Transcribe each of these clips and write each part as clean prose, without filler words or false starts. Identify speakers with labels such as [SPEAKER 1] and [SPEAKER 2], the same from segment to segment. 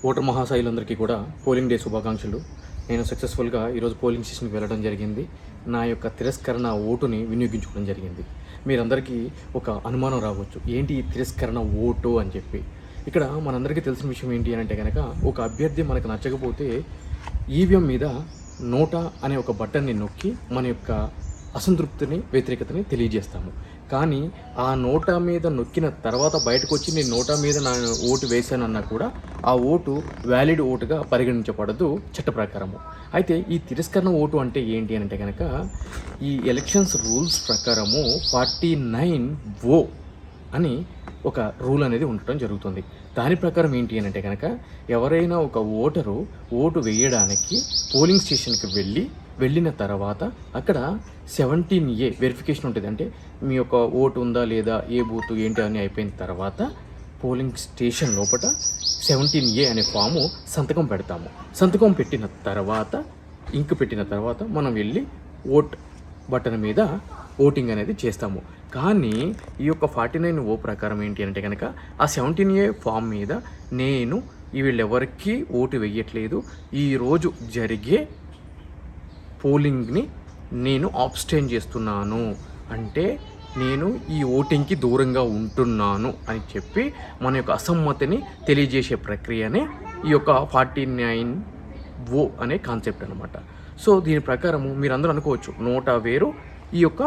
[SPEAKER 1] Voter మహాశైలందరికీ కూడా polling day శుభాకాంక్షలు. నేను సక్సెస్ఫుల్గా ఈరోజు పోలింగ్ స్టేషన్కి వెళ్ళడం జరిగింది. నా యొక్క తిరస్కరణ ఓటుని వినియోగించుకోవడం జరిగింది. మీరందరికీ ఒక అనుమానం రావచ్చు, ఏంటి ఈ తిరస్కరణ ఓటు అని చెప్పి. ఇక్కడ మనందరికీ తెలిసిన విషయం ఏంటి అని అంటే కనుక, ఒక అభ్యర్థి మనకు నచ్చకపోతే ఈవీఎం మీద నోటా అనే ఒక బటన్ని నొక్కి మన యొక్క అసంతృప్తిని, వ్యతిరేకతని తెలియజేస్తాము. కానీ ఆ నోటా మీద నొక్కిన తర్వాత బయటకు వచ్చి నేను నోటా మీద నా ఓటు వేశానన్నా కూడా ఆ ఓటు వ్యాలిడ్ ఓటుగా పరిగణించబడదు చట్ట ప్రకారము. అయితే ఈ తిరస్కరణ ఓటు అంటే ఏంటి అంటే కనుక, ఈ ఎలక్షన్స్ రూల్స్ ప్రకారము 49O అని ఒక రూల్ అనేది ఉండటం జరుగుతుంది. దాని ప్రకారం ఏంటి అని అంటే కనుక, ఎవరైనా ఒక ఓటరు ఓటు వేయడానికి పోలింగ్ స్టేషన్కి వెళ్ళిన తర్వాత అక్కడ 17A వెరిఫికేషన్ ఉంటుంది. అంటే మీ యొక్క ఓటు ఉందా లేదా, ఏ బూత్ ఏంటి అని అయిపోయిన తర్వాత పోలింగ్ స్టేషన్ లోపల 17A అనే ఫాము సంతకం పెడతాము. సంతకం పెట్టిన తర్వాత, ఇంక్ పెట్టిన తర్వాత మనం వెళ్ళి ఓట్ బటన్ మీద ఓటింగ్ అనేది చేస్తాము. కానీ ఈ యొక్క 49O ప్రకారం ఏంటి అంటే కనుక, ఆ 17A ఫామ్ మీద నేను వీళ్ళెవరికి ఓటు వేయట్లేదు, ఈరోజు జరిగే పోలింగ్ని నేను అబ్స్టైన్ చేస్తున్నాను, అంటే నేను ఈ ఓటింగ్కి దూరంగా ఉంటున్నాను అని చెప్పి మన యొక్క అసమ్మతిని తెలియజేసే ప్రక్రియనే ఈ యొక్క 49O అనే కాన్సెప్ట్ అనమాట. సో దీని ప్రకారము మీరందరూ అనుకోవచ్చు, నోటా వేరు, ఈ యొక్క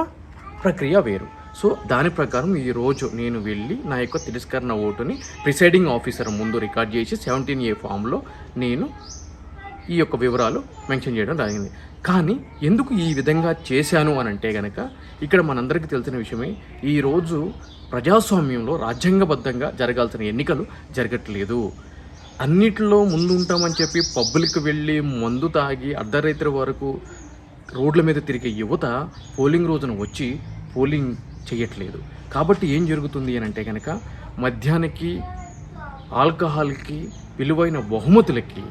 [SPEAKER 1] ప్రక్రియ వేరు. సో దాని ప్రకారం ఈరోజు నేను వెళ్ళి నా యొక్క తిరస్కరణ ఓటుని ప్రిసైడింగ్ ఆఫీసర్ ముందు రికార్డ్ చేసి 17A ఫామ్లో నేను ఈ యొక్క వివరాలు మెన్షన్ చేయడం జరిగింది. కానీ ఎందుకు ఈ విధంగా చేశాను అని అంటే కనుక, ఇక్కడ మనందరికీ తెలిసిన విషయమే, ఈరోజు ప్రజాస్వామ్యంలో రాజ్యాంగబద్ధంగా జరగాల్సిన ఎన్నికలు జరగట్లేదు. అన్నిటిలో ముందు ఉంటామని చెప్పి పబ్లిక్ వెళ్ళి మందు తాగి అర్ధరాత్రి వరకు రోడ్ల మీద తిరిగే యువత పోలింగ్ రోజున వచ్చి పోలింగ్ చేయట్లేదు. కాబట్టి ఏం జరుగుతుంది అని అంటే కనుక, మద్యానికి, ఆల్కహాల్కి, విలువైన బహుమతులకి,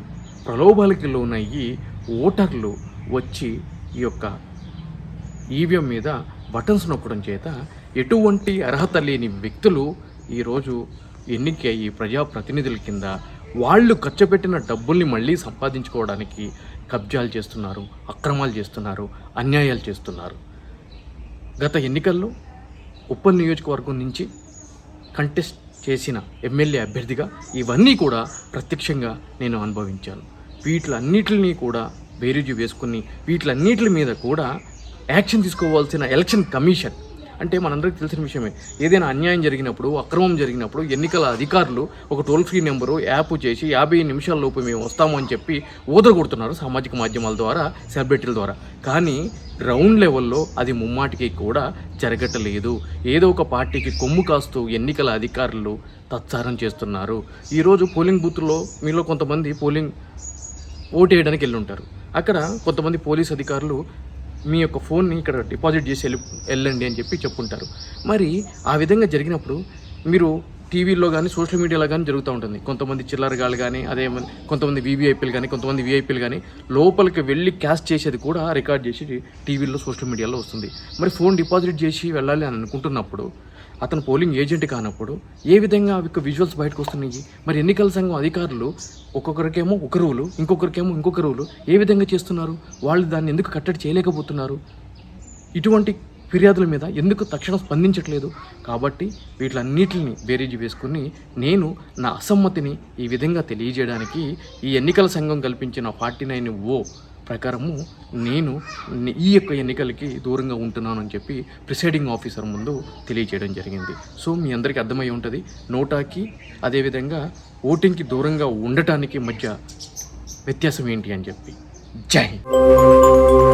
[SPEAKER 1] ప్రలోభాలకి లోనయ్యి ఓటర్లు వచ్చి ఈ యొక్క ఈవీఎం మీద బటన్స్ నొక్కడం చేత ఎటువంటి అర్హత లేని వ్యక్తులు ఈరోజు ఎన్నికయ్యి ప్రజాప్రతినిధుల కింద వాళ్ళు ఖర్చు పెట్టిన డబ్బుల్ని మళ్ళీ సంపాదించుకోవడానికి కబ్జాలు చేస్తున్నారు, అక్రమాలు చేస్తున్నారు, అన్యాయాలు చేస్తున్నారు. గత ఎన్నికల్లో ఉప్పల్ నియోజకవర్గం నుంచి కంటెస్ట్ చేసిన ఎమ్మెల్యే అభ్యర్థిగా ఇవన్నీ కూడా ప్రత్యక్షంగా నేను అనుభవించాను. వీటిలన్నిటిని కూడా బేరీజు వేసుకుని వీటిలన్నిటి మీద కూడా యాక్షన్ తీసుకోవాల్సిన ఎలక్షన్ కమిషన్, అంటే మనందరికీ తెలిసిన విషయమే, ఏదైనా అన్యాయం జరిగినప్పుడు, అక్రమం జరిగినప్పుడు ఎన్నికల అధికారులు ఒక టోల్ ఫ్రీ నెంబరు యాప్ చేసి 50 నిమిషాల లోపు మేము వస్తాము అని చెప్పి ఊదరగొడుతున్నారు సామాజిక మాధ్యమాల ద్వారా, సెలబ్రిటీల ద్వారా. కానీ గ్రౌండ్ లెవెల్లో అది ముమ్మాటికి కూడా జరగట్లేదు. ఏదో ఒక పార్టీకి కొమ్ము కాస్తూ ఎన్నికల అధికారులు తత్సారం చేస్తున్నారు. ఈరోజు పోలింగ్ బూత్లో మీలో కొంతమంది పోలింగ్ ఓటు వేయడానికి వెళ్ళి ఉంటారు. అక్కడ కొంతమంది పోలీస్ అధికారులు మీ యొక్క ఫోన్ని ఇక్కడ డిపాజిట్ చేసి వెళ్ళండి అని చెప్పి చెప్పుంటారు. మరి ఆ విధంగా జరిగినప్పుడు మీరు టీవీలో కానీ సోషల్ మీడియాలో కానీ జరుగుతూ ఉంటుంది. కొంతమంది చిల్లరగాళ్ళు కానీ, అదే కొంతమంది వీవీఐపీలు కానీ, కొంతమంది వీఐపీలు కానీ లోపలికి వెళ్ళి క్యాష్ చేసేది కూడా రికార్డ్ చేసి టీవీలో, సోషల్ మీడియాలో వస్తుంది. మరి ఫోన్ డిపాజిట్ చేసి వెళ్ళాలి అని అనుకుంటున్నప్పుడు, అతను పోలింగ్ ఏజెంట్ కానప్పుడు ఏ విధంగా అవి విజువల్స్ బయటకు వస్తున్నాయి? మరి ఎన్నికల సంఘం అధికారులు ఒక్కొక్కరికేమో ఒక రూలు, ఇంకొకరికేమో ఇంకొక రూలు ఏ విధంగా చేస్తున్నారు? వాళ్ళు దాన్ని ఎందుకు కట్టడి చేయలేకపోతున్నారు? ఇటువంటి ఫిర్యాదుల మీద ఎందుకు తక్షణం స్పందించట్లేదు? కాబట్టి వీటిలన్నిటిని బేరీజు వేసుకుని నేను నా అసమ్మతిని ఈ విధంగా తెలియజేయడానికి ఈ ఎన్నికల సంఘం కల్పించిన 49O ప్రకారము నేను ఈ యొక్క ఎన్నికలకి దూరంగా ఉంటున్నాను అని చెప్పి ప్రిసైడింగ్ ఆఫీసర్ ముందు తెలియజేయడం జరిగింది. సో మీ అందరికీ అర్థమై ఉంటుంది నోటాకి, అదేవిధంగా ఓటింగ్కి దూరంగా ఉండటానికి మధ్య వ్యత్యాసం ఏంటి అని చెప్పి. జై హింద్.